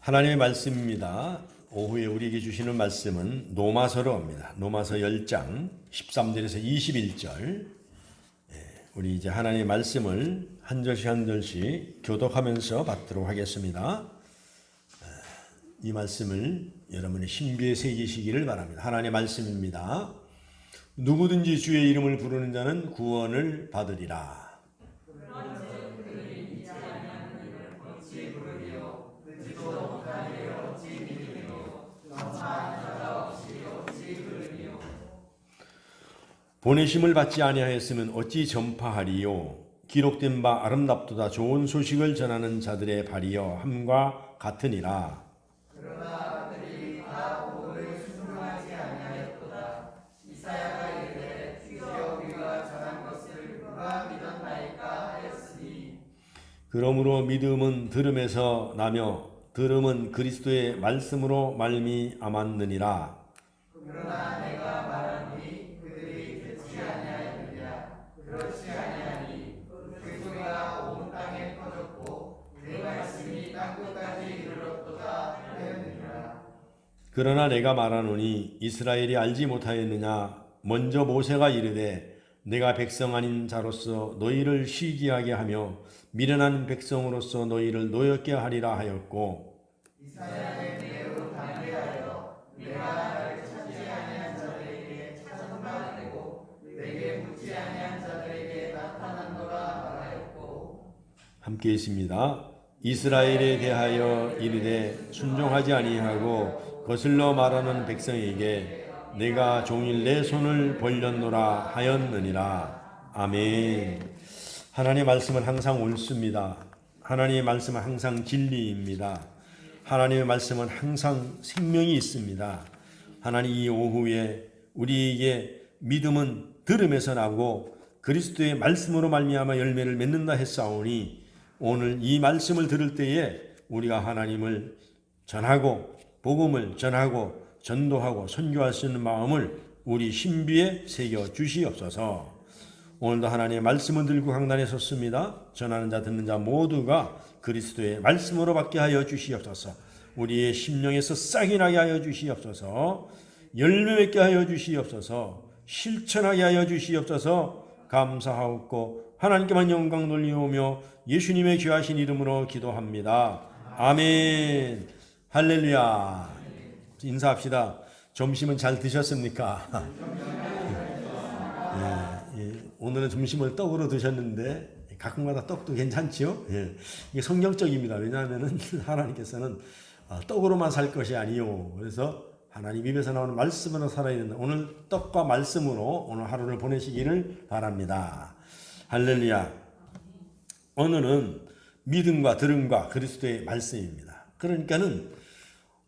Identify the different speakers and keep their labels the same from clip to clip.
Speaker 1: 하나님의 말씀입니다. 오후에 우리에게 주시는 말씀은 노마서로 옵니다. 노마서 10장 13절에서 21절. 우리 이제 하나님의 말씀을 한 절씩 한 절씩 교독하면서 받도록 하겠습니다. 이 말씀을 여러분의 신비에 새기시기를 바랍니다. 하나님의 말씀입니다. 누구든지 주의 이름을 부르는 자는 구원을 받으리라. 보내심을 받지 아니하였으면 어찌 전파하리요. 기록된 바 아름답도다 좋은 소식을 전하는 자들의 발이여 함과 같으니라.
Speaker 2: 그러나 그들이 다 복음을 순종하지 아니하였도다. 이사야가 이르되 주여 우리가 전한 것을 누가 믿었나이까 하였으니.
Speaker 1: 그러므로 믿음은 들음에서 나며 들음은 그리스도의 말씀으로 말미암았느니라.
Speaker 2: 그러나 내가 말하니 그들이 듣지 아니하였느냐. 그렇지 아니하니 그 소리가 온 땅에 퍼졌고 그 말씀이 땅 끝까지 이르렀도다 하였느니라.
Speaker 1: 그러나 내가 말하노니 이스라엘이 알지 못하였느냐. 먼저 모세가 이르되 내가 백성 아닌 자로서 너희를 시기하게 하며 미련한 백성으로서 너희를 노엽게 하리라 하였고,
Speaker 2: 이사야는 매우 담대하여 내가 나를 찾지 아니한 자들에게 찾은 바 되고 내게 묻지 아니한 자들에게 나타난노라 말하였고.
Speaker 1: 함께 있습니다. 이스라엘에 대하여 이르되 순종하지 아니하고 거슬러 말하는 백성에게 내가 종일 내 손을 벌렸노라 하였느니라. 아멘. 하나님의 말씀은 항상 옳습니다. 하나님의 말씀은 항상 진리입니다. 하나님의 말씀은 항상 생명이 있습니다. 하나님 이 오후에 우리에게 믿음은 들음에서 나고 그리스도의 말씀으로 말미암아 열매를 맺는다 했사오니 오늘 이 말씀을 들을 때에 우리가 하나님을 전하고 복음을 전하고 전도하고 선교할 수 있는 마음을 우리 신비에 새겨 주시옵소서. 오늘도 하나님의 말씀을 들고 강단에 섰습니다. 전하는 자 듣는 자 모두가 그리스도의 말씀으로 받게 하여 주시옵소서. 우리의 심령에서 싹이 나게 하여 주시옵소서. 열매 맺게 하여 주시옵소서. 실천하게 하여 주시옵소서. 감사하옵고 하나님께만 영광 돌리오며 예수님의 귀하신 이름으로 기도합니다. 아멘. 할렐루야. 인사합시다. 점심은 잘 드셨습니까? 오늘은 점심을 떡으로 드셨는데 가끔가다 떡도 괜찮지요? 이게 성경적입니다. 왜냐하면 하나님께서는 떡으로만 살 것이 아니요. 그래서 하나님 입에서 나오는 말씀으로 살아야 된다. 오늘 떡과 말씀으로 오늘 하루를 보내시기를 바랍니다. 할렐루야. 오늘은 믿음과 들음과 그리스도의 말씀입니다. 그러니까는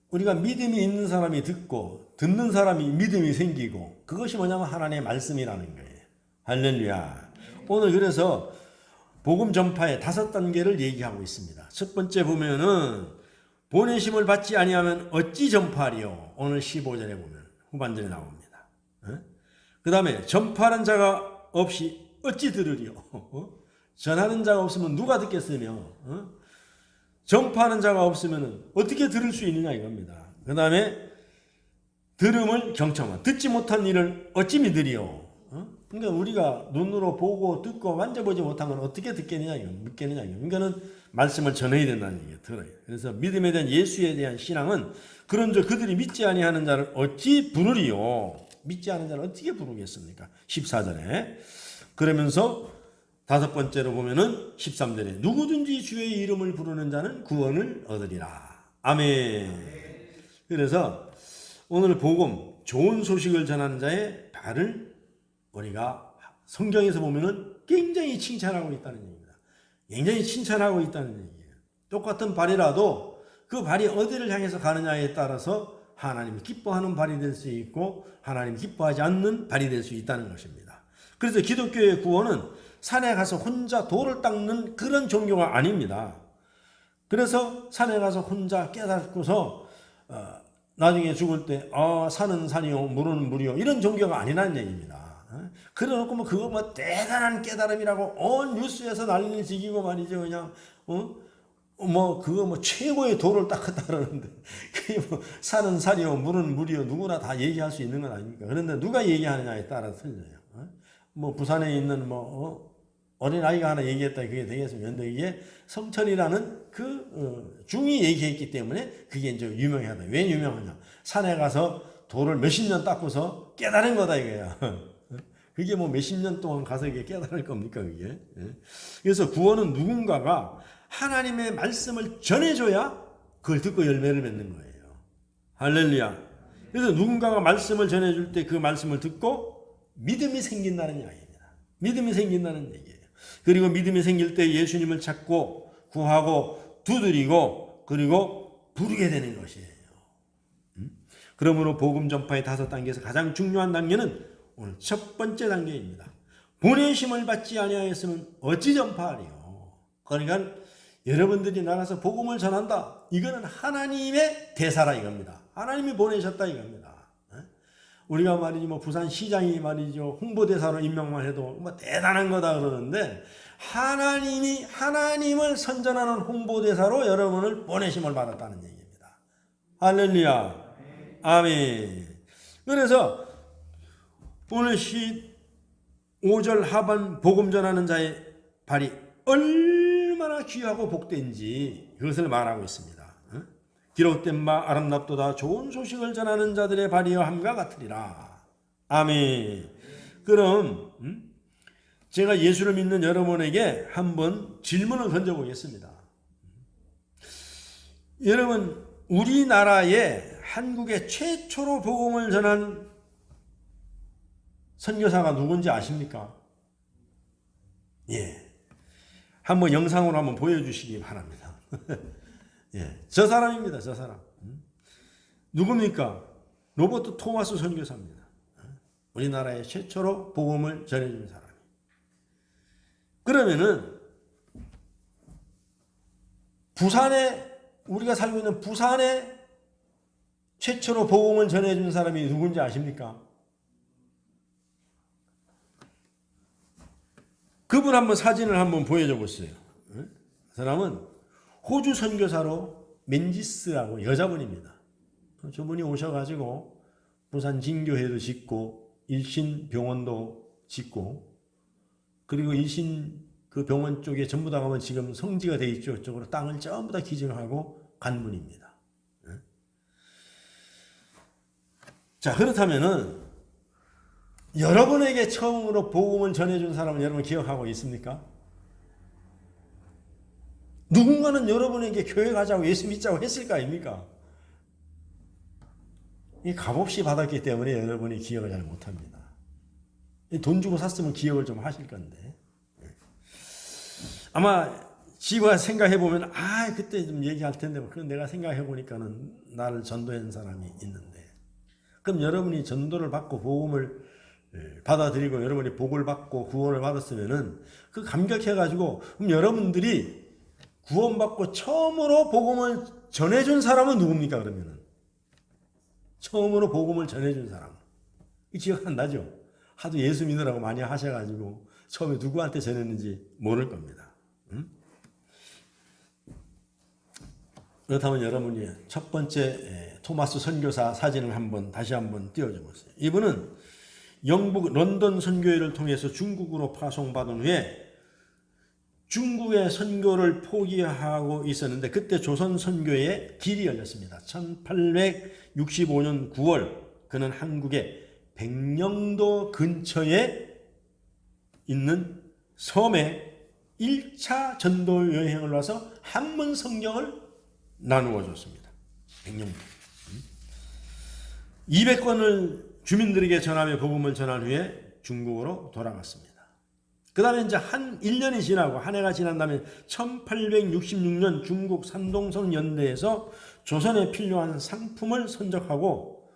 Speaker 1: 우리가 믿음이 있는 사람이 듣고 듣는 사람이 믿음이 생기고 그것이 뭐냐면 하나님의 말씀이라는 거예요. 할렐루야. 오늘 그래서 복음 전파의 5단계를 얘기하고 있습니다. 첫 번째 보면은 보내심을 받지 아니하면 어찌 전파하리요. 오늘 15절에 보면 후반절에 나옵니다. 그 다음에 전파하는 자가 없이 어찌 들으리요. 전하는 자가 없으면 누가 듣겠으며 전파하는 자가 없으면 어떻게 들을 수 있느냐 이겁니다. 그 다음에 들음을 경청하 듣지 못한 일을 어찌 믿으리요. 그러니까 우리가 눈으로 보고 듣고 만져보지 못한 건 어떻게 듣겠느냐 이거 믿겠느냐 이거. 그러니까는 말씀을 전해야 된다는 얘기예요. 들어요. 그래서 믿음에 대한 예수에 대한 신앙은 그런즉 그들이 믿지 아니하는 자를 어찌 부르리요. 믿지 않은 자를 어떻게 부르겠습니까? 14절에. 그러면서 5번째로 보면은 13절에 누구든지 주의 이름을 부르는 자는 구원을 얻으리라. 아멘. 그래서 오늘 복음 좋은 소식을 전하는 자의 발을 우리가 성경에서 보면은 굉장히 칭찬하고 있다는 얘기입니다. 굉장히 칭찬하고 있다는 얘기예요. 똑같은 발이라도 그 발이 어디를 향해서 가느냐에 따라서 하나님이 기뻐하는 발이 될 수 있고 하나님이 기뻐하지 않는 발이 될 수 있다는 것입니다. 그래서 기독교의 구원은 산에 가서 혼자 돌을 닦는 그런 종교가 아닙니다. 그래서 산에 가서 혼자 깨닫고서 나중에 죽을 때 산은 산이요 물은 물이요 이런 종교가 아니라는 얘기입니다. 그래놓고 뭐 그거 뭐 대단한 깨달음이라고 온 뉴스에서 난리를 지기고 말이죠. 그냥 그거 최고의 도를 닦았다 그러는데, 그게 산은 산이요, 물은 물이요, 누구나 다 얘기할 수 있는 건 아닙니까? 그런데 누가 얘기하느냐에 따라 틀려요. 부산에 있는 어린아이가 하나 얘기했다, 그게 되겠습니다. 근데 이게 성철이라는 중이 얘기했기 때문에 그게 이제 유명하다. 왜 유명하냐? 산에 가서 돌을 몇십 년 닦고서 깨달은 거다, 이거야. 그게 몇십 년 동안 가서 이게 깨달을 겁니까, 그게? 그래서 구원은 누군가가 하나님의 말씀을 전해줘야 그걸 듣고 열매를 맺는 거예요. 할렐루야. 그래서 누군가가 말씀을 전해줄 때 그 말씀을 듣고 믿음이 생긴다는 이야기입니다. 믿음이 생긴다는 얘기예요. 그리고 믿음이 생길 때 예수님을 찾고 구하고 두드리고 그리고 부르게 되는 것이에요. 그러므로 복음 전파의 5단계에서 가장 중요한 단계는 오늘 첫 번째 단계입니다. 보내심을 받지 아니하였으면 어찌 전파하리요. 그러니까 여러분들이 나가서 복음을 전한다. 이거는 하나님의 대사라 이겁니다. 하나님이 보내셨다 이겁니다. 우리가 말이지 부산시장이 말이죠 홍보대사로 임명만 해도 대단한 거다 그러는데, 하나님을 선전하는 홍보대사로 여러분을 보내심을 받았다는 얘기입니다. 할렐루야. 아멘. 그래서 오늘 5절 하반 복음 전하는 자의 발이 얼마나 귀하고 복된지 그것을 말하고 있습니다. 기록된 바 아름답도다 좋은 소식을 전하는 자들의 발이여 함과 같으리라. 아멘. 그럼 제가 예수를 믿는 여러분에게 한번 질문을 던져보겠습니다. 여러분, 우리나라에 한국에 최초로 복음을 전한 선교사가 누군지 아십니까? 예. 한번 영상으로 한번 보여주시기 바랍니다. 예. 저 사람입니다, 저 사람. 누굽니까? 로버트 토마스 선교사입니다. 우리나라에 최초로 복음을 전해준 사람이. 그러면은, 우리가 살고 있는 부산에 최초로 복음을 전해준 사람이 누군지 아십니까? 그분 한번 사진을 한번 보여줘 보세요. 그 사람은 호주 선교사로 맨지스라고 여자분입니다. 저분이 오셔가지고 부산 진교회도 짓고 일신병원도 짓고, 그리고 일신 그 병원 쪽에 전부 다 가면 지금 성지가 돼 있죠. 이쪽으로 땅을 전부 다 기증하고 간 분입니다. 자, 그렇다면은 여러분에게 처음으로 복음을 전해준 사람은 여러분 기억하고 있습니까? 누군가는 여러분에게 교회 가자고 예수 믿자고 했을 거 아닙니까? 이 값없이 받았기 때문에 여러분이 기억을 잘 못합니다. 돈 주고 샀으면 기억을 좀 하실 건데, 아마 지금 생각해보면 그때 좀 얘기할 텐데 그건 내가 생각해보니까는 나를 전도한 사람이 있는데, 그럼 여러분이 전도를 받고 복음을 받아들이고 여러분이 복을 받고 구원을 받았으면은 그 감격해가지고, 그럼 여러분들이 구원받고 처음으로 복음을 전해준 사람은 누굽니까? 그러면은 처음으로 복음을 전해준 사람, 기억 안 나죠? 하도 예수 믿으라고 많이 하셔가지고 처음에 누구한테 전했는지 모를 겁니다. 그렇다면 여러분이 첫 번째 토마스 선교사 사진을 다시 한번 띄워줘 보세요. 이분은 영국 런던 선교회를 통해서 중국으로 파송받은 후에 중국의 선교를 포기하고 있었는데, 그때 조선 선교의 길이 열렸습니다. 1865년 9월 그는 한국의 백령도 근처에 있는 섬에 1차 전도 여행을 와서 한문 성경을 나누어 줬습니다. 백령도. 200권을 주민들에게 전하며 복음을 전한 후에 중국으로 돌아갔습니다. 그 다음에 이제 1년이 지나고 한 해가 지난 다음에 1866년 중국 산동성 연대에서 조선에 필요한 상품을 선적하고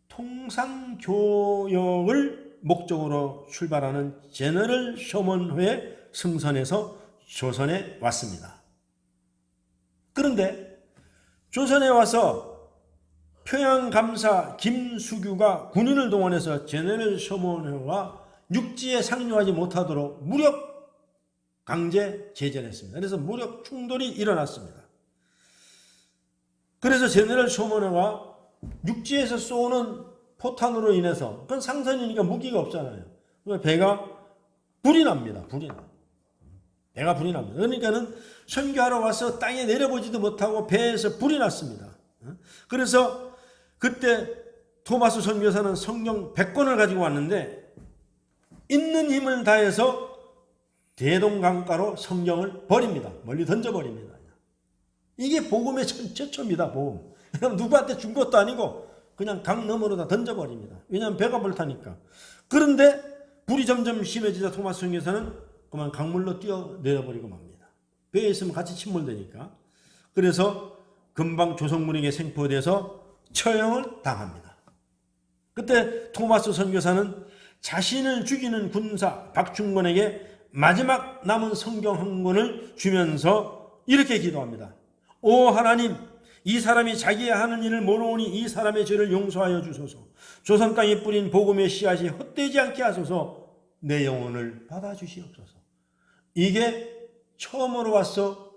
Speaker 1: 통상교역을 목적으로 출발하는 제너럴 쇼먼회 승선해서 조선에 왔습니다. 그런데 조선에 와서 평양감사 김수규가 군인을 동원해서 제너럴 쇼먼회와 육지에 상륙하지 못하도록 무력 강제 제재를 했습니다. 그래서 무력 충돌이 일어났습니다. 그래서 제네럴 쇼머너가 육지에서 쏘는 포탄으로 인해서, 그건 상선이니까 무기가 없잖아요. 배가 불이 납니다. 배가 불이 납니다. 그러니까는 선교하러 와서 땅에 내려보지도 못하고 배에서 불이 났습니다. 그래서 그때 토마스 선교사는 성경 100권을 가지고 왔는데 있는 힘을 다해서 대동강가로 성경을 버립니다. 멀리 던져버립니다. 이게 복음의 최초입니다. 복음. 누구한테 준 것도 아니고 그냥 강 너머로 다 던져버립니다. 왜냐하면 배가 불타니까. 그런데 불이 점점 심해지자 토마스 선교사는 그만 강물로 뛰어내려버리고 맙니다. 배에 있으면 같이 침몰되니까. 그래서 금방 조성문에게 생포돼서 처형을 당합니다. 그때 토마스 선교사는 자신을 죽이는 군사 박충권에게 마지막 남은 성경 한 권을 주면서 이렇게 기도합니다. 오 하나님, 이 사람이 자기가 하는 일을 모르오니 이 사람의 죄를 용서하여 주소서. 조선 땅에 뿌린 복음의 씨앗이 헛되지 않게 하소서. 내 영혼을 받아주시옵소서. 이게 처음으로 와서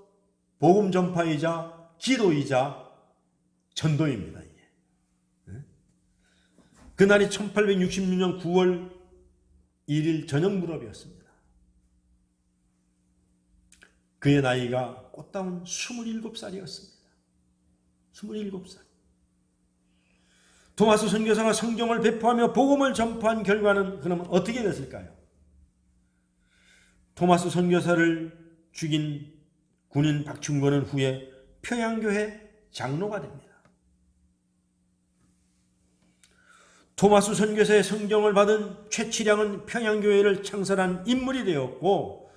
Speaker 1: 복음 전파이자 기도이자 전도입니다. 이게. 그날이 1866년 9월 1일 저녁 무렵이었습니다. 그의 나이가 꽃다운 27살이었습니다. 27살. 토마스 선교사가 성경을 배포하며 복음을 전파한 결과는 그러면 어떻게 됐을까요? 토마스 선교사를 죽인 군인 박충권은 후에 평양교회 장로가 됩니다. 토마스 선교사의 성경을 받은 최치량은 평양교회를 창설한 인물이 되었고,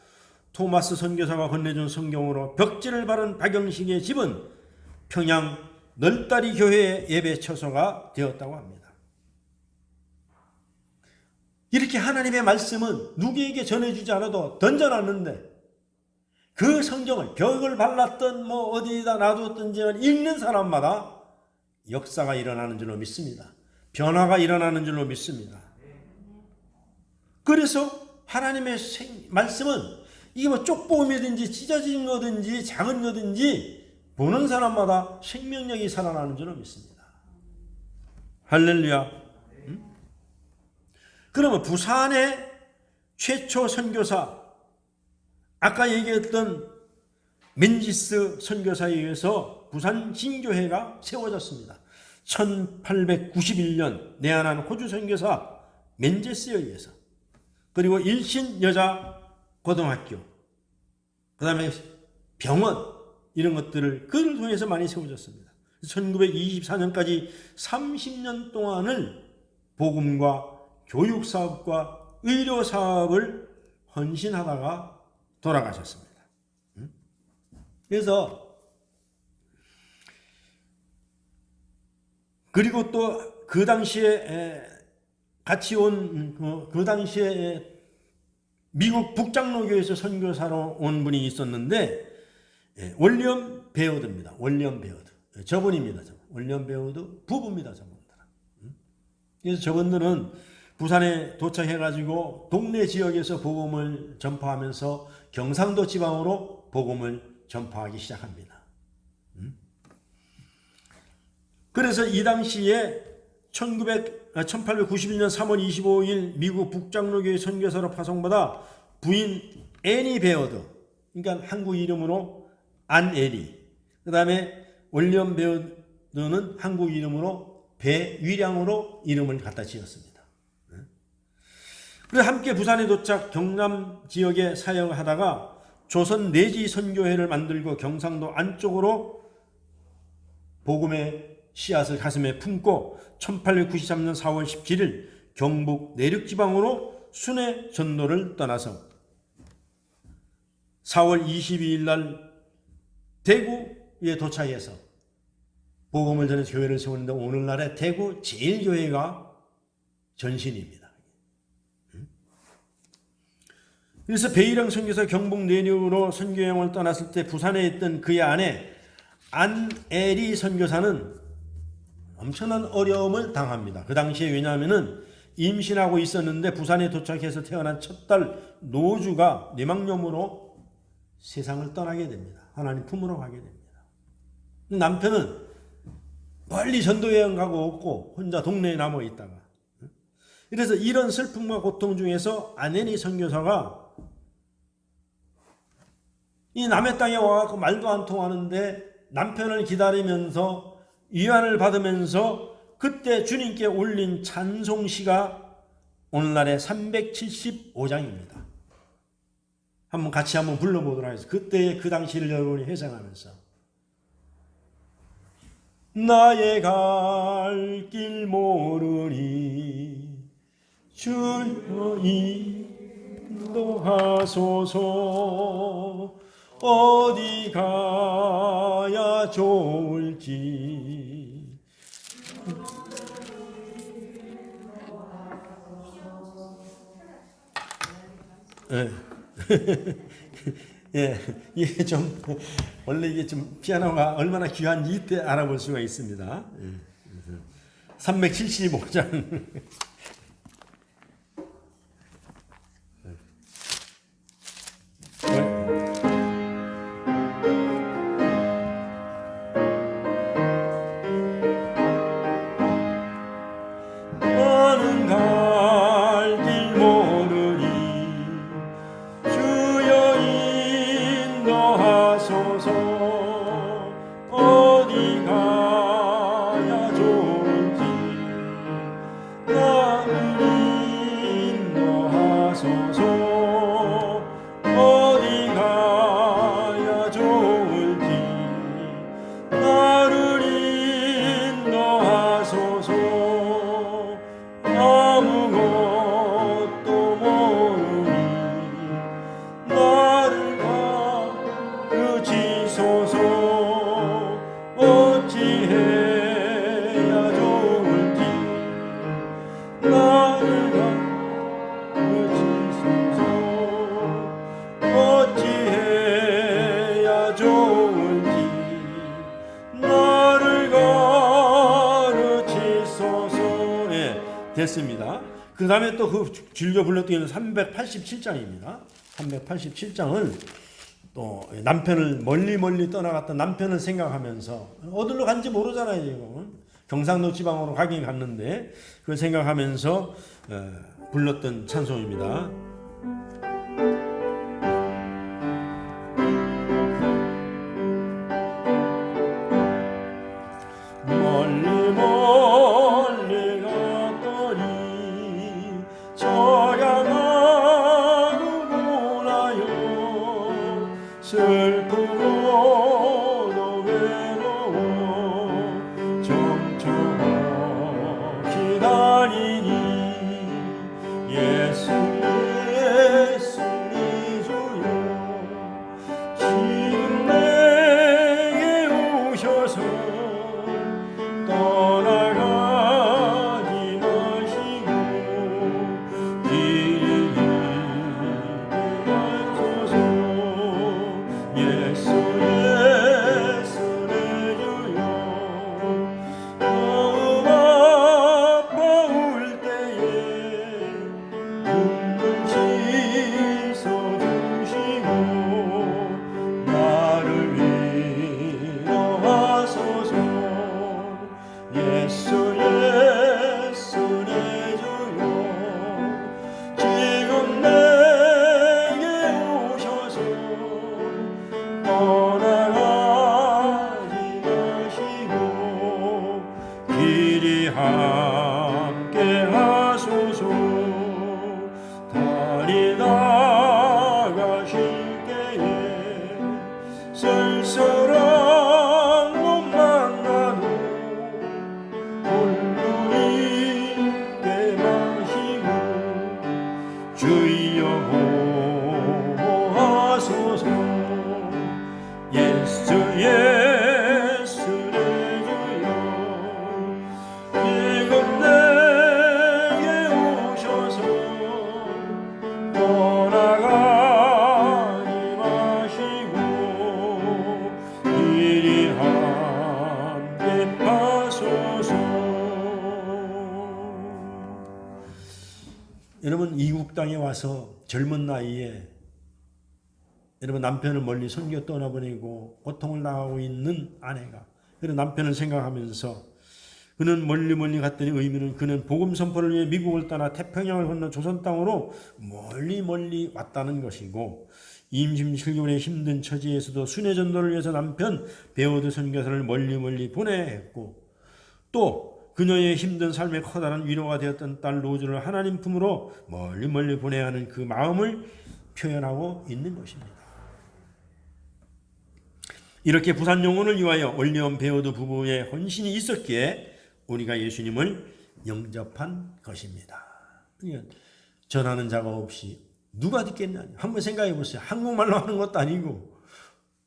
Speaker 1: 토마스 선교사가 건네준 성경으로 벽지를 바른 박영식의 집은 평양 널다리 교회의 예배 처소가 되었다고 합니다. 이렇게 하나님의 말씀은 누구에게 전해주지 않아도 던져놨는데 그 성경을 벽을 발랐던 어디다 놔뒀든지 읽는 사람마다 역사가 일어나는 줄로 믿습니다. 변화가 일어나는 줄로 믿습니다. 그래서 하나님의 말씀은 이게 쪽보음이든지 찢어진 거든지 작은 거든지 보는 사람마다 생명력이 살아나는 줄로 믿습니다. 할렐루야. 그러면 부산의 최초 선교사, 아까 얘기했던 맨지스 선교사에 의해서 부산 진교회가 세워졌습니다. 1891년 내한한 호주 선교사 맨지스에 의해서, 그리고 일신 여자 고등학교, 그 다음에 병원, 이런 것들을 그를 통해서 많이 세워졌습니다. 1924년까지 30년 동안을 복음과 교육사업과 의료사업을 헌신하다가 돌아가셨습니다. 그래서 그리고 또 그 당시에 같이 온 그 당시에 미국 북장로교에서 선교사로 온 분이 있었는데 월리엄 베어드입니다. 월리엄 베어드. 저분입니다. 월리엄 베어드 부부입니다. 저분들. 그래서 저분들은 부산에 도착해가지고 동네 지역에서 복음을 전파하면서 경상도 지방으로 복음을 전파하기 시작합니다. 그래서 이 당시에 1891년 3월 25일 미국 북장로교회 선교사로 파송받아 부인 애니 베어드, 그러니까 한국 이름으로 안애리, 그 다음에 월리엄 베어드는 한국 이름으로 배위량으로 이름을 갖다 지었습니다. 그래서 함께 부산에 도착 경남 지역에 사역하다가 조선 내지 선교회를 만들고 경상도 안쪽으로 복음의 씨앗을 가슴에 품고 1893년 4월 17일 경북 내륙지방으로 순회 전도를 떠나서 4월 22일 날 대구에 도착해서 복음을 전해 교회를 세우는데 오늘날의 대구 제일교회가 전신입니다. 그래서 배일영 선교사 경북 내륙으로 선교여행을 떠났을 때 부산에 있던 그의 아내 안애리 선교사는 엄청난 어려움을 당합니다. 그 당시에 왜냐하면 임신하고 있었는데 부산에 도착해서 태어난 첫 딸 노주가 뇌막염으로 세상을 떠나게 됩니다. 하나님 품으로 가게 됩니다. 남편은 멀리 전도여행 가고 없고 혼자 동네에 남아 있다가, 이래서 이런 슬픔과 고통 중에서 아내니 선교사가 이 남의 땅에 와서 말도 안 통하는데 남편을 기다리면서 위안을 받으면서 그때 주님께 올린 찬송시가 오늘날의 375장입니다. 같이 한번 불러보도록 하겠습니다. 그때의 그 당시를 여러분이 회상하면서 나의 갈 길 모르니 주여 인도하소서 어디 가야 좋을지 예, 이게 좀 원래 이게 좀 피아노가 얼마나 귀한지 이때 알아볼 수가 있습니다. 375장. 나는 갈 길 모르니 주여 인도하소서 어디 가야 좋을지 나를 인도하소서 어디 가야 좋을지 나를 인도하소서 아무것도 모르니 나를 가르치소서 어찌해야 좋을지 나를 가르치소서 어찌해야 좋을지 나를 가르치소서. 예, 됐습니다. 그 다음에 또 그 즐겨 불렀던 387장입니다. 387장은 또 남편을 멀리 떠나갔던 남편을 생각하면서 어디로 간지 모르잖아요. 지금 경상도 지방으로 가긴 갔는데 그걸 생각하면서 불렀던 찬송입니다. 멀리 갔더니 저량하고 고나요 슬프고도 외로워 정처없이 다니니 예수 네 주여 지금 내게 오셔서 떠나가지 마시고 길이 가소서 예수 내 주여 너무 아파올 때에 눈물 씻어주시고 나를 위로하소서 예수 내 주여 지금 내게 오셔서 떠나가지 마시고 길이 함께 하소서 다니다가실 때에 쓸쓸한 못 만나도 홀로 있게 마시고 주여 보호하소서 예수 내 주여 지금 내게 오셔서 떠나가지 마시고 이리 함께 하소서. 여러분 이국 땅에 와서 젊은 나이에 여러분, 남편을 멀리 선교 떠나보내고 고통을 당하고 있는 아내가 그런 남편을 생각하면서 그는 멀리 갔더니 의미는 그는 복음 선포를 위해 미국을 떠나 태평양을 건너 조선 땅으로 멀리 왔다는 것이고, 임신 7개월의 힘든 처지에서도 순회 전도를 위해서 남편 베오드 선교사를 멀리 보내했고, 또 그녀의 힘든 삶에 커다란 위로가 되었던 딸 로즈를 하나님 품으로 멀리 보내야 하는 그 마음을 표현하고 있는 것입니다. 이렇게 부산 영혼을 위하여 올리온 베오드 부부의 헌신이 있었기에 우리가 예수님을 영접한 것입니다. 그러니까 전하는 자가 없이 누가 듣겠냐. 한번 생각해 보세요. 한국말로 하는 것도 아니고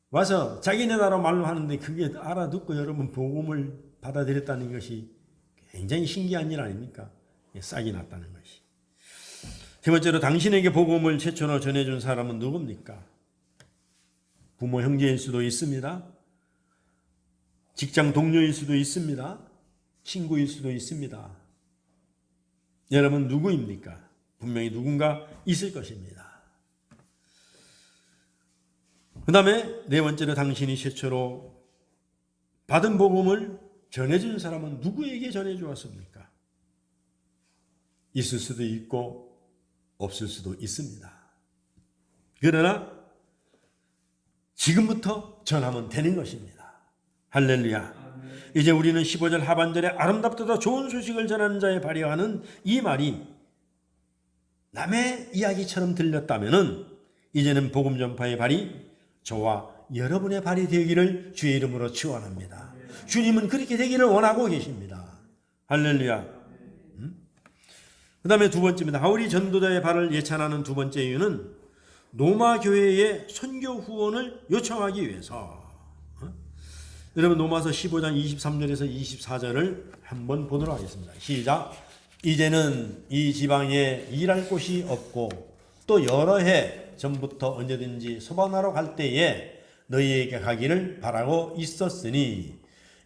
Speaker 1: 와서 자기네 나라 말로 하는데 그게 알아듣고 여러분 복음을 받아들였다는 것이 굉장히 신기한 일 아닙니까? 싹이 났다는 것이. 세 번째로, 당신에게 복음을 최초로 전해준 사람은 누굽니까? 부모 형제일 수도 있습니다. 직장 동료일 수도 있습니다. 친구일 수도 있습니다. 여러분 누구입니까? 분명히 누군가 있을 것입니다. 그 다음에 네 번째로, 당신이 최초로 받은 복음을 전해준 사람은 누구에게 전해주었습니까? 있을 수도 있고 없을 수도 있습니다. 그러나 지금부터 전하면 되는 것입니다. 할렐루야. 이제 우리는 15절 하반절에 아름답도다 좋은 소식을 전하는 자에 발휘하는 이 말이 남의 이야기처럼 들렸다면은 이제는 복음 전파의 발이 저와 여러분의 발이 되기를 주의 이름으로 축원합니다. 주님은 그렇게 되기를 원하고 계십니다. 할렐루야. 그 다음에 두 번째입니다. 하울이 전도자의 발을 예찬하는 두 번째 이유는 노마 교회의 선교 후원을 요청하기 위해서. 여러분, 노마서 15장 23절에서 24절을 한번 보도록 하겠습니다. 시작. 이제는 이 지방에 일할 곳이 없고 또 여러 해 전부터 언제든지 소반하러 갈 때에 너희에게 가기를 바라고 있었으니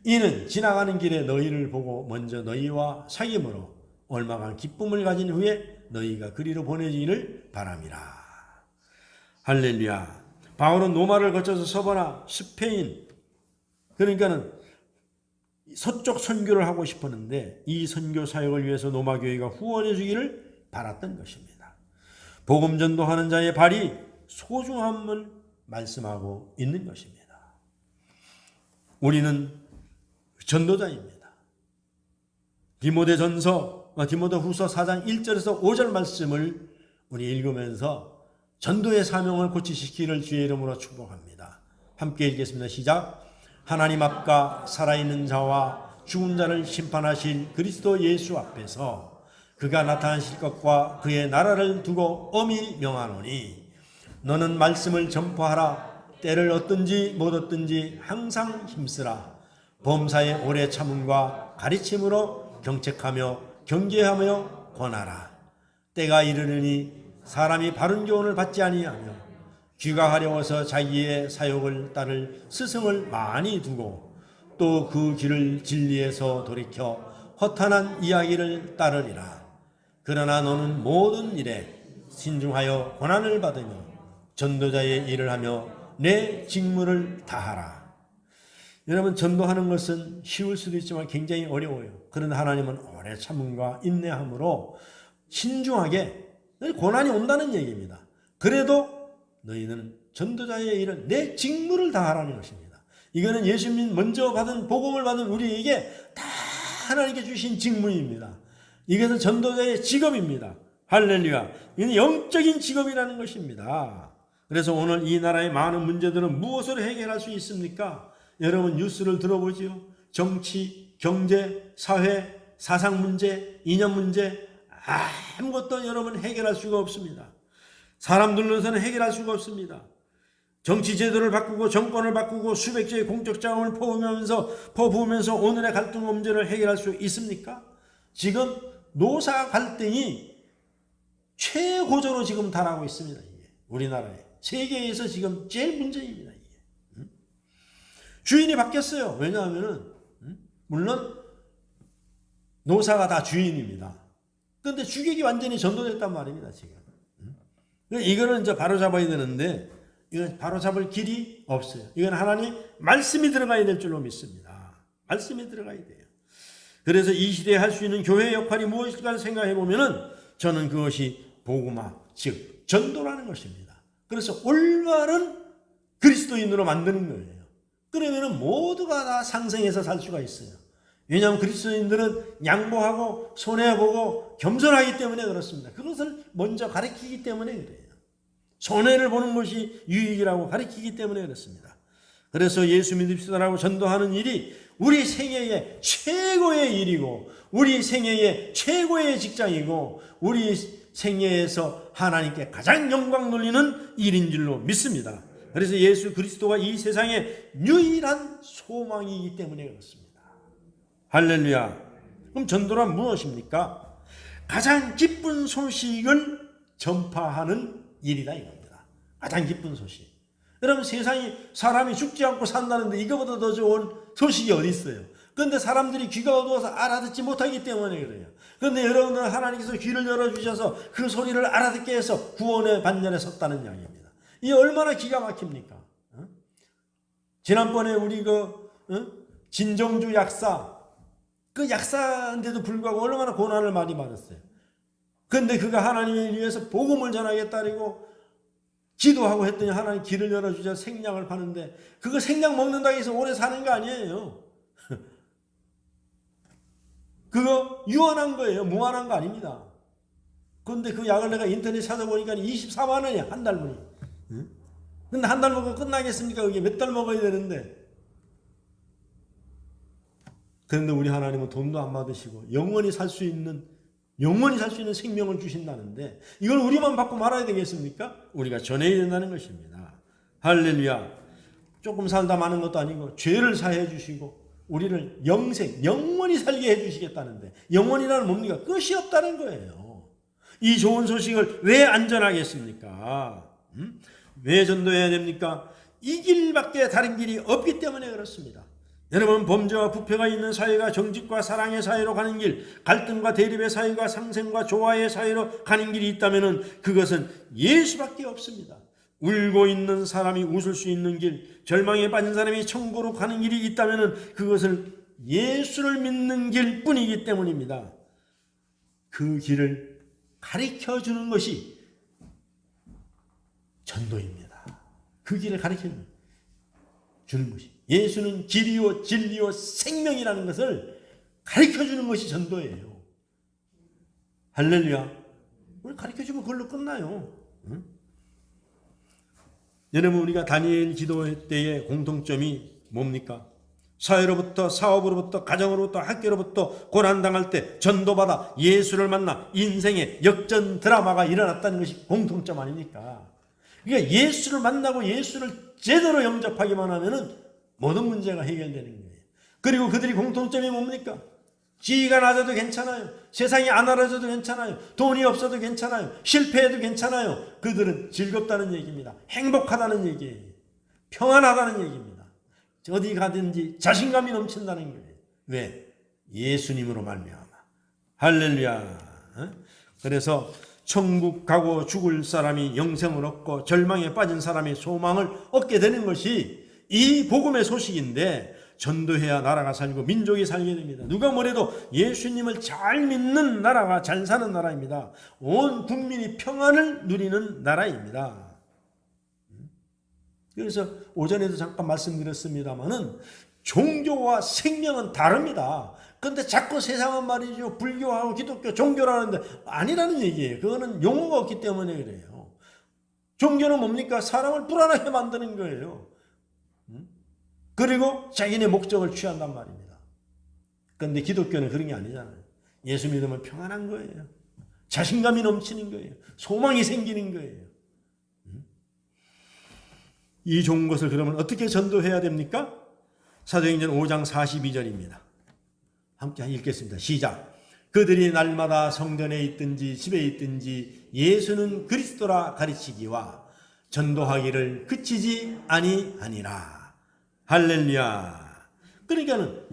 Speaker 1: 이는 지나가는 길에 너희를 보고 먼저 너희와 사귐으로 얼마간 기쁨을 가진 후에 너희가 그리로 보내지기를 바람이라. 할렐루야. 바울은 노마를 거쳐서 서바나, 스페인, 그러니까는 서쪽 선교를 하고 싶었는데 이 선교 사역을 위해서 노마 교회가 후원해 주기를 바랐던 것입니다. 복음 전도하는 자의 발이 소중함을 말씀하고 있는 것입니다. 우리는 전도자입니다. 디모데후서 4장 1절에서 5절 말씀을 우리 읽으면서 전도의 사명을 고치시키기를 주의 이름으로 축복합니다. 함께 읽겠습니다. 시작. 하나님 앞과 살아있는 자와 죽은 자를 심판하실 그리스도 예수 앞에서 그가 나타나실 것과 그의 나라를 두고 엄히 명하노니 너는 말씀을 전파하라. 때를 얻든지 못 얻든지 항상 힘쓰라. 범사의 오래 참음과 가르침으로 경책하며 경계하며 권하라. 때가 이르르니 사람이 바른 교훈을 받지 아니하며 귀가 가려워서 자기의 사욕을 따를 스승을 많이 두고 또 그 길을 진리에서 돌이켜 허탄한 이야기를 따르리라. 그러나 너는 모든 일에 신중하여 고난을 받으며 전도자의 일을 하며 내 직무를 다하라. 여러분, 전도하는 것은 쉬울 수도 있지만 굉장히 어려워요. 그러나 하나님은 오래 참음과 인내함으로 신중하게 늘 고난이 온다는 얘기입니다. 그래도 너희는 전도자의 일을 내 직무를 다하라는 것입니다. 이거는 예수님 먼저 받은 복음을 받은 우리에게 다 하나님께 주신 직무입니다. 이것은 전도자의 직업입니다. 할렐루야. 이건 영적인 직업이라는 것입니다. 그래서 오늘 이 나라의 많은 문제들은 무엇으로 해결할 수 있습니까? 여러분 뉴스를 들어보지요. 정치, 경제, 사회, 사상 문제, 이념 문제 아무것도 여러분 해결할 수가 없습니다. 사람들로서는 해결할 수가 없습니다. 정치 제도를 바꾸고 정권을 바꾸고 수백조의 공적 자원을 퍼부으면서 오늘의 갈등 문제를 해결할 수 있습니까? 지금 노사 갈등이 최고조로 지금 달하고 있습니다. 이게 우리나라에 세계에서 지금 제일 문제입니다. 이게. 주인이 바뀌었어요. 왜냐하면은 물론 노사가 다 주인입니다. 그런데 주객이 완전히 전도됐단 말입니다. 지금. 이거는 이제 바로 잡아야 되는데 이건 바로잡을 길이 없어요. 이건 하나님 말씀이 들어가야 될 줄로 믿습니다. 말씀이 들어가야 돼요. 그래서 이 시대에 할 수 있는 교회의 역할이 무엇일까 생각해 보면은 저는 그것이 복음화, 즉 전도라는 것입니다. 그래서 올바른 그리스도인으로 만드는 거예요. 그러면은 모두가 다 상생해서 살 수가 있어요. 왜냐하면 그리스도인들은 양보하고 손해보고 겸손하기 때문에 그렇습니다. 그것을 먼저 가르치기 때문에 그래요. 손해를 보는 것이 유익이라고 가르치기 때문에 그렇습니다. 그래서 예수 믿읍시다라고 전도하는 일이 우리 생애의 최고의 일이고 우리 생애의 최고의 직장이고 우리 생애에서 하나님께 가장 영광 돌리는 일인 줄로 믿습니다. 그래서 예수 그리스도가 이 세상의 유일한 소망이기 때문에 그렇습니다. 할렐루야. 그럼 전도란 무엇입니까? 가장 기쁜 소식을 전파하는 일이다 이겁니다. 가장 기쁜 소식. 여러분 세상이 사람이 죽지 않고 산다는데 이거보다 더 좋은 소식이 어디 있어요? 그런데 사람들이 귀가 어두워서 알아듣지 못하기 때문에 그래요. 그런데 여러분들은 하나님께서 귀를 열어주셔서 그 소리를 알아듣게 해서 구원의 반열에 섰다는 이야기입니다. 이게 얼마나 기가 막힙니까? 지난번에 우리 진정주 약사, 그 약사인데도 불구하고 얼마나 고난을 많이 받았어요. 그런데 그가 하나님을 위해서 복음을 전하겠다고 기도하고 했더니 하나님 길을 열어주자 생약을 파는데 그거 생약 먹는다고 해서 오래 사는 거 아니에요. 그거 유한한 거예요. 무한한 거 아닙니다. 그런데 그 약을 내가 인터넷 찾아보니까 24만 원이야. 한 달분이. 근데 한 달 먹으면 끝나겠습니까? 그게 몇 달 먹어야 되는데. 그런데 우리 하나님은 돈도 안 받으시고 영원히 살 수 있는 생명을 주신다는데 이걸 우리만 받고 말아야 되겠습니까? 우리가 전해야 된다는 것입니다. 할렐루야. 조금 살다 마는 것도 아니고 죄를 사해 주시고 우리를 영원히 살게 해 주시겠다는데 영원이라는 뭡니까? 끝이 없다는 거예요. 이 좋은 소식을 왜 안 전하겠습니까? 왜 전도해야 됩니까? 이 길밖에 다른 길이 없기 때문에 그렇습니다. 여러분 범죄와 부패가 있는 사회가 정직과 사랑의 사회로 가는 길, 갈등과 대립의 사회가 상생과 조화의 사회로 가는 길이 있다면 그것은 예수밖에 없습니다. 울고 있는 사람이 웃을 수 있는 길, 절망에 빠진 사람이 천국으로 가는 길이 있다면 그것을 예수를 믿는 길뿐이기 때문입니다. 그 길을 가르쳐주는 것이 전도입니다. 그 길을 가르쳐주는 것이. 예수는 길이요 진리요 생명이라는 것을 가르쳐주는 것이 전도예요. 할렐루야. 우리 가르쳐주면 그걸로 끝나요. 응? 여러분 우리가 다니엘 기도 때의 공통점이 뭡니까? 사회로부터 사업으로부터 가정으로부터 학교로부터 고난당할 때 전도받아 예수를 만나 인생의 역전 드라마가 일어났다는 것이 공통점 아닙니까? 그러니까 예수를 만나고 예수를 제대로 영접하기만 하면은 모든 문제가 해결되는 거예요. 그리고 그들이 공통점이 뭡니까? 지위가 낮아도 괜찮아요. 세상이 안 알아줘도 괜찮아요. 돈이 없어도 괜찮아요. 실패해도 괜찮아요. 그들은 즐겁다는 얘기입니다. 행복하다는 얘기예요. 평안하다는 얘기입니다. 어디 가든지 자신감이 넘친다는 거예요. 왜? 예수님으로 말미암아. 할렐루야. 그래서 천국 가고 죽을 사람이 영생을 얻고 절망에 빠진 사람이 소망을 얻게 되는 것이 이 복음의 소식인데 전도해야 나라가 살고 민족이 살게 됩니다. 누가 뭐래도 예수님을 잘 믿는 나라가 잘 사는 나라입니다. 온 국민이 평안을 누리는 나라입니다. 그래서 오전에도 잠깐 말씀드렸습니다마는 종교와 생명은 다릅니다. 그런데 자꾸 세상은 말이죠. 불교하고 기독교, 종교라는데 아니라는 얘기예요. 그거는 용어가 없기 때문에 그래요. 종교는 뭡니까? 사람을 불안하게 만드는 거예요. 그리고 자기네 목적을 취한단 말입니다. 그런데 기독교는 그런 게 아니잖아요. 예수 믿으면 평안한 거예요. 자신감이 넘치는 거예요. 소망이 생기는 거예요. 이 좋은 것을 그러면 어떻게 전도해야 됩니까? 사도행전 5장 42절입니다. 함께 읽겠습니다. 시작. 그들이 날마다 성전에 있든지 집에 있든지 예수는 그리스도라 가르치기와 전도하기를 그치지 아니하니라. 할렐루야. 그러니까는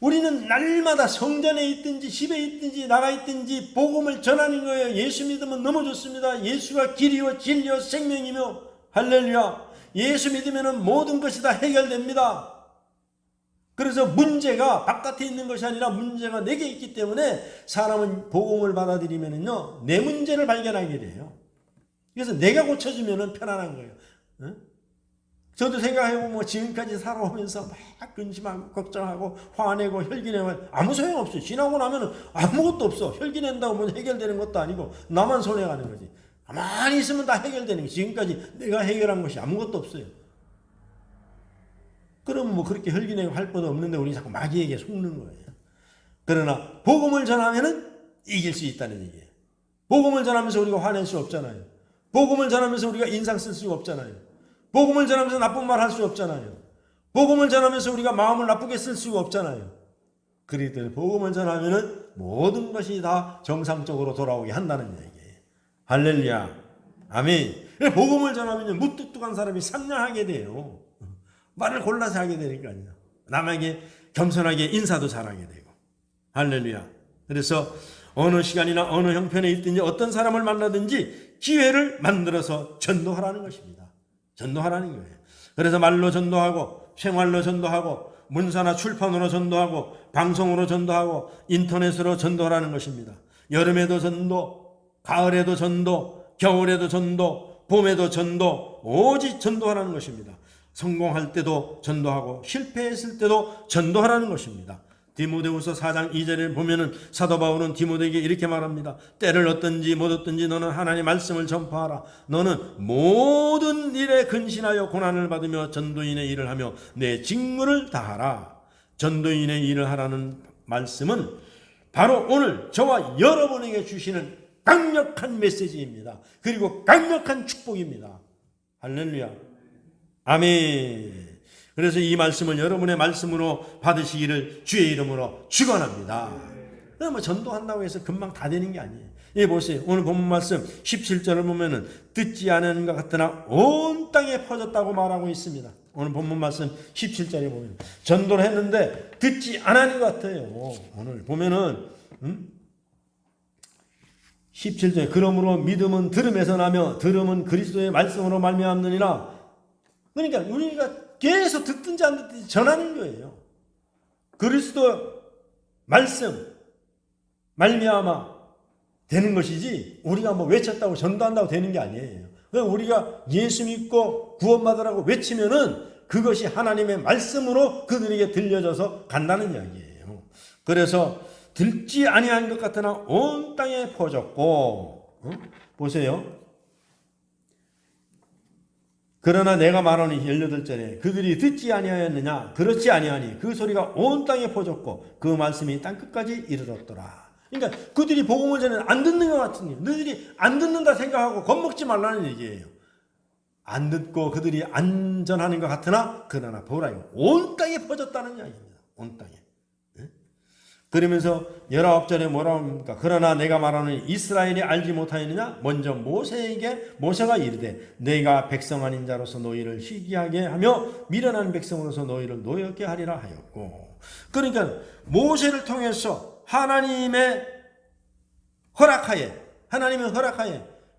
Speaker 1: 우리는 날마다 성전에 있든지 집에 있든지 나가 있든지 복음을 전하는 거예요. 예수 믿으면 너무 좋습니다. 예수가 길이요 진리요 생명이며 할렐루야. 예수 믿으면 모든 것이 다 해결됩니다. 그래서 문제가 바깥에 있는 것이 아니라 문제가 내게 있기 때문에 사람은 복음을 받아들이면은요, 내 문제를 발견하게 돼요. 그래서 내가 고쳐지면은 편안한 거예요. 응? 저도 생각해보면 뭐 지금까지 살아오면서 막 근심하고 걱정하고 화내고 혈기내고 아무 소용없어요. 지나고 나면은 아무것도 없어. 혈기낸다고 뭐 해결되는 것도 아니고 나만 손해가는 거지. 가만히 있으면 다 해결되는 거지. 지금까지 내가 해결한 것이 아무것도 없어요. 그럼 뭐 그렇게 혈기내고 할 것도 없는데 우리 자꾸 마귀에게 속는 거예요. 그러나 복음을 전하면은 이길 수 있다는 얘기예요. 복음을 전하면서 우리가 화낼 수 없잖아요. 복음을 전하면서 우리가 인상 쓸 수가 없잖아요. 복음을 전하면서 나쁜 말 할 수 없잖아요. 복음을 전하면서 우리가 마음을 나쁘게 쓸 수가 없잖아요. 그렇기 때문에 복음을 전하면은 모든 것이 다 정상적으로 돌아오게 한다는 얘기예요. 할렐루야. 아멘. 복음을 전하면 무뚝뚝한 사람이 상냥하게 돼요. 말을 골라서 하게 되니까요. 남에게 겸손하게 인사도 잘하게 되고. 할렐루야. 그래서 어느 시간이나 어느 형편에 있든지 어떤 사람을 만나든지 기회를 만들어서 전도하라는 것입니다. 전도하라는 거예요. 그래서 말로 전도하고 생활로 전도하고 문사나 출판으로 전도하고 방송으로 전도하고 인터넷으로 전도하라는 것입니다. 여름에도 전도, 가을에도 전도, 겨울에도 전도, 봄에도 전도, 오직 전도하라는 것입니다. 성공할 때도 전도하고 실패했을 때도 전도하라는 것입니다. 디모데후서 4장 2절에 보면은 사도 바울은 디모데에게 이렇게 말합니다. 때를 얻든지 못 얻든지 너는 하나님의 말씀을 전파하라. 너는 모든 일에 근신하여 고난을 받으며 전도인의 일을 하며 내 직무를 다하라. 전도인의 일을 하라는 말씀은 바로 오늘 저와 여러분에게 주시는 강력한 메시지입니다. 그리고 강력한 축복입니다. 할렐루야. 아멘. 그래서 이 말씀을 여러분의 말씀으로 받으시기를 주의 이름으로 축원합니다. 뭐 전도한다고 해서 금방 다 되는 게 아니에요. 예, 보세요. 오늘 본문 말씀 17절을 보면은 듣지 않은 것 같으나 온 땅에 퍼졌다고 말하고 있습니다. 오늘 본문 말씀 17절에 보면 전도를 했는데 듣지 않은 것 같아요. 오늘 보면은 17절 그러므로 믿음은 들음에서 나며 들음은 그리스도의 말씀으로 말미암느니라. 그러니까 우리가 계속 듣든지 안 듣든지 전하는 거예요. 그리스도 말씀 말미암아 되는 것이지 우리가 뭐 외쳤다고 전도한다고 되는 게 아니에요. 우리가 예수 믿고 구원받으라고 외치면은 그것이 하나님의 말씀으로 그들에게 들려져서 간다는 이야기예요. 그래서 듣지 아니한 것 같으나 온 땅에 퍼졌고 보세요. 그러나 내가 말하니 18절에 그들이 듣지 아니하였느냐 그렇지 아니하니 그 소리가 온 땅에 퍼졌고 그 말씀이 땅끝까지 이르렀더라. 그러니까 그들이 복음을 전해 안 듣는 것 같으니 너희들이 안 듣는다 생각하고 겁먹지 말라는 얘기예요. 안 듣고 그들이 안 전하는 것 같으나 그러나 보라 온 땅에 퍼졌다는 이야기입니다. 온 땅에. 그러면서 19절에 뭐라고 합니까? 그러나 내가 말하는 이스라엘이 알지 못하였느냐? 먼저 모세가 이르되 내가 백성 아닌 자로서 너희를 희귀하게 하며 미련한 백성으로서 너희를 노엽게 하리라 하였고. 그러니까 모세를 통해서 하나님의 허락하에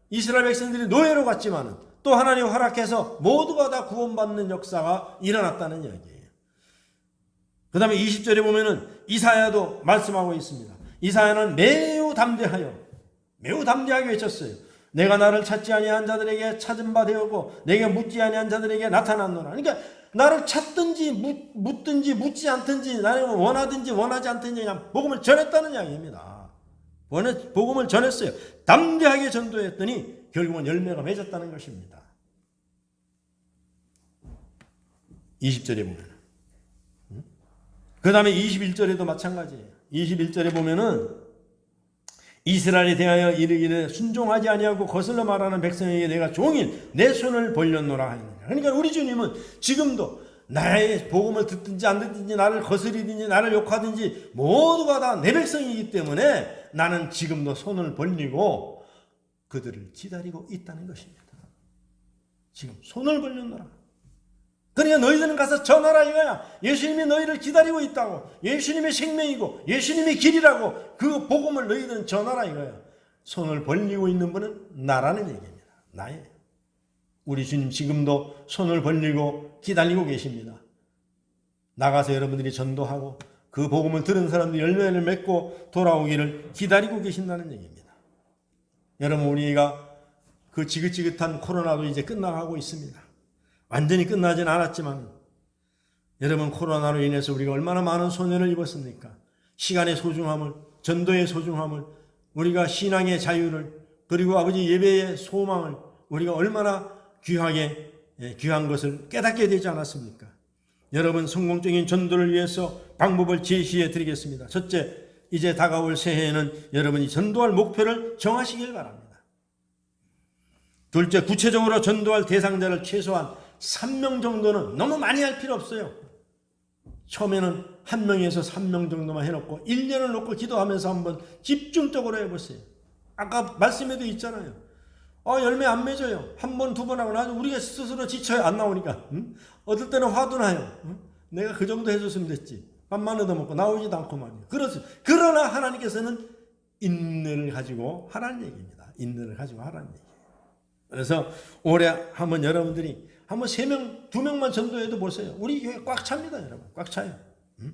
Speaker 1: 이스라엘 백성들이 노예로 갔지만은 또 하나님 허락해서 모두가 다 구원받는 역사가 일어났다는 이야기예요. 그 다음에 20절에 보면은 이사야도 말씀하고 있습니다. 이사야는 매우 담대하게 외쳤어요. 내가 나를 찾지 아니한 자들에게 찾은 바 되었고 내게 묻지 아니한 자들에게 나타났노라. 그러니까 나를 찾든지 묻든지 묻지 않든지 나를 원하든지 원하지 않든지 그냥 복음을 전했다는 이야기입니다. 복음을 전했어요. 담대하게 전도했더니 결국은 열매가 맺었다는 것입니다. 20절에 보면 그 다음에 21절에도 마찬가지예요. 21절에 보면은 이스라엘에 대하여 이르기를 순종하지 아니하고 거슬러 말하는 백성에게 내가 종일 내 손을 벌렸노라 하느니라. 그러니까 우리 주님은 지금도 나의 복음을 듣든지 안 듣든지 나를 거스리든지 나를 욕하든지 모두가 다 내 백성이기 때문에 나는 지금도 손을 벌리고 그들을 기다리고 있다는 것입니다. 지금 손을 벌렸노라. 그러니까 너희들은 가서 전하라 이거야. 예수님이 너희를 기다리고 있다고. 예수님의 생명이고 예수님의 길이라고 그 복음을 너희들은 전하라 이거야. 손을 벌리고 있는 분은 나라는 얘기입니다. 나예요. 우리 주님 지금도 손을 벌리고 기다리고 계십니다. 나가서 여러분들이 전도하고 그 복음을 들은 사람들이 열매를 맺고 돌아오기를 기다리고 계신다는 얘기입니다. 여러분, 우리가 그 지긋지긋한 코로나도 이제 끝나가고 있습니다. 완전히 끝나진 않았지만 여러분, 코로나로 인해서 우리가 얼마나 많은 손해를 입었습니까? 시간의 소중함을, 전도의 소중함을, 우리가 신앙의 자유를, 그리고 아버지 예배의 소망을 우리가 얼마나 귀한 것을 깨닫게 되지 않았습니까? 여러분, 성공적인 전도를 위해서 방법을 제시해 드리겠습니다. 첫째, 이제 다가올 새해에는 여러분이 전도할 목표를 정하시길 바랍니다. 둘째, 구체적으로 전도할 대상자를 최소한 3명 정도는 너무 많이 할 필요 없어요. 처음에는 1명에서 3명 정도만 해놓고 1년을 놓고 기도하면서 한번 집중적으로 해보세요. 아까 말씀에도 있잖아요. 열매 안 맺어요. 한 번, 두 번 하고 나중에 우리가 스스로 지쳐요. 안 나오니까. 어떨 때는 화도 나요. 내가 그 정도 해줬으면 됐지. 밥만 얻어먹고 나오지도 않고 말이에요. 그러나 하나님께서는 인내를 가지고 하라는 얘기입니다. 인내를 가지고 하라는 얘기예요. 그래서 올해 한번 여러분들이 한번 3명, 2명만 전도해도 보세요. 우리 교회 꽉 찹니다, 여러분. 꽉 차요. 그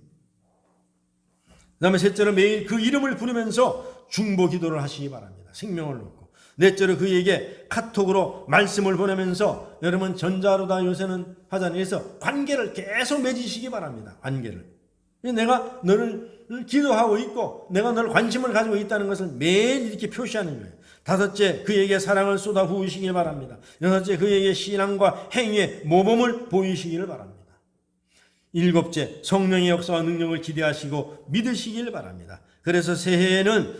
Speaker 1: 다음에 셋째로 매일 그 이름을 부르면서 중보 기도를 하시기 바랍니다. 생명을 놓고. 넷째로 그에게 카톡으로 말씀을 보내면서 여러분 전자로 다 요새는 하잖아요. 그래서 관계를 계속 맺으시기 바랍니다. 관계를. 내가 너를 기도하고 있고 내가 너를 관심을 가지고 있다는 것을 매일 이렇게 표시하는 거예요. 다섯째, 그에게 사랑을 쏟아 부으시길 바랍니다. 여섯째, 그에게 신앙과 행위의 모범을 보이시기를 바랍니다. 일곱째, 성령의 역사와 능력을 기대하시고 믿으시길 바랍니다. 그래서 새해에는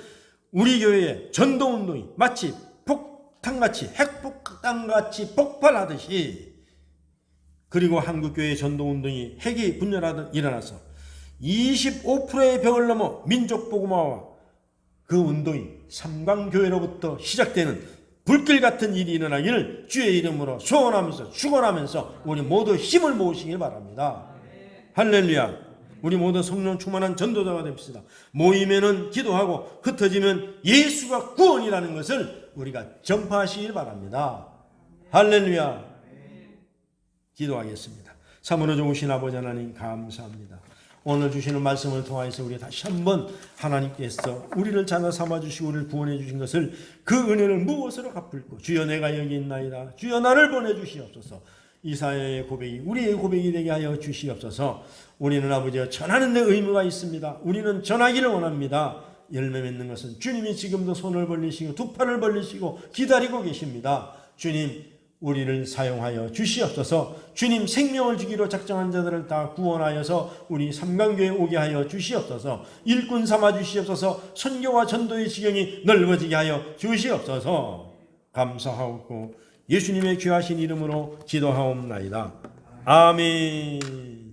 Speaker 1: 우리 교회의 전도운동이 마치 폭탄같이 핵폭탄같이 폭발하듯이, 그리고 한국교회의 전도운동이 핵이 분열하듯 일어나서 25%의 벽을 넘어 민족복음화와 그 운동이 삼강교회로부터 시작되는 불길 같은 일이 일어나기를 주의 이름으로 소원하면서 축원하면서 우리 모두 힘을 모으시길 바랍니다. 할렐루야. 우리 모두 성령 충만한 전도자가 됩시다. 모이면은 기도하고 흩어지면 예수가 구원이라는 것을 우리가 전파하시길 바랍니다. 할렐루야. 기도하겠습니다. 참으로 좋으신 아버지 하나님, 감사합니다. 오늘 주시는 말씀을 통하여서 우리 다시 한번 하나님께서 우리를 찾아 삼아주시고 우리를 구원해 주신 것을, 그 은혜를 무엇으로 갚을꼬? 주여, 내가 여기 있나이다. 주여, 나를 보내주시옵소서. 이사야의 고백이 우리의 고백이 되게 하여 주시옵소서. 우리는 아버지여 전하는 데 의무가 있습니다. 우리는 전하기를 원합니다. 열매 맺는 것은 주님이 지금도 손을 벌리시고 두 팔을 벌리시고 기다리고 계십니다. 주님, 우리를 사용하여 주시옵소서. 주님, 생명을 주기로 작정한 자들을 다 구원하여서 우리 삼강교회에 오게 하여 주시옵소서. 일꾼 삼아 주시옵소서. 선교와 전도의 지경이 넓어지게 하여 주시옵소서. 감사하옵고 예수님의 귀하신 이름으로 기도하옵나이다. 아멘.